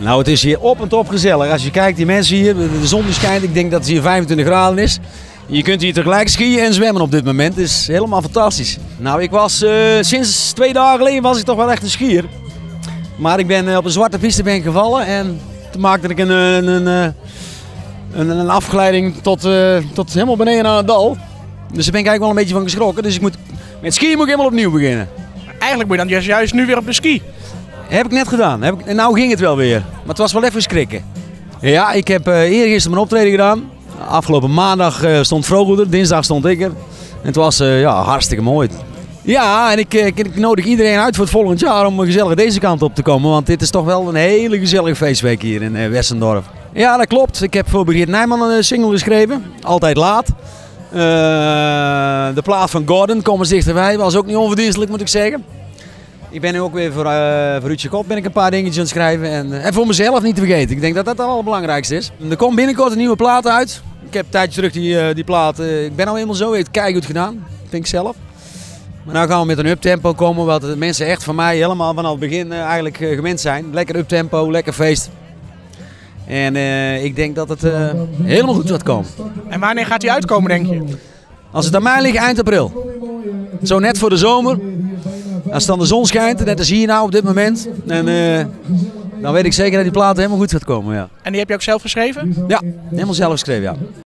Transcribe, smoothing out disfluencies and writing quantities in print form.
Nou, het is hier op en top gezellig. Als je kijkt, die mensen hier, de zon die schijnt, ik denk dat het hier 25 graden is. Je kunt hier tegelijk skiën en zwemmen op dit moment. Het is helemaal fantastisch. Nou, ik was sinds 2 dagen geleden was ik toch wel echt een skier. Maar ik ben op een zwarte piste gevallen en toen maakte ik een afgeleiding tot helemaal beneden aan het dal. Dus daar ben ik eigenlijk wel een beetje van geschrokken. Dus met skiën moet ik helemaal opnieuw beginnen. Eigenlijk moet je dan juist nu weer op de ski. Heb ik net gedaan. En nou ging het wel weer. Maar het was wel even schrikken. Ja, ik heb eergisteren mijn optreden gedaan. Afgelopen maandag stond Vroger er, dinsdag stond ik er. En het was hartstikke mooi. Ja, en ik nodig iedereen uit voor het volgend jaar om gezellig deze kant op te komen. Want dit is toch wel een hele gezellige feestweek hier in Westendorp. Ja, dat klopt. Ik heb voor Brigitte Nijman een single geschreven. Altijd laat. De plaat van Gordon, Kom eens dichterbij, was ook niet onverdienstelijk, moet ik zeggen. Ik ben nu ook weer voor Ruudje Kop ben ik een paar dingetjes aan het schrijven. En voor mezelf niet te vergeten. Ik denk dat dat het allerbelangrijkste is. Er komt binnenkort een nieuwe plaat uit. Ik heb een tijdje terug die plaat. Ik ben al helemaal zo, heeft keigoed gedaan. Vind ik zelf. Maar nu gaan we met een uptempo komen. Wat de mensen echt van mij helemaal vanaf het begin eigenlijk gewend zijn. Lekker uptempo, lekker feest. En ik denk dat het helemaal goed gaat komen. En wanneer gaat die uitkomen, denk je? Als het aan mij ligt, eind april. Zo net voor de zomer. Als dan de zon schijnt, net als hier nou op dit moment. En dan weet ik zeker dat die plaat helemaal goed gaat komen. Ja. En die heb je ook zelf geschreven? Ja, helemaal zelf geschreven, ja.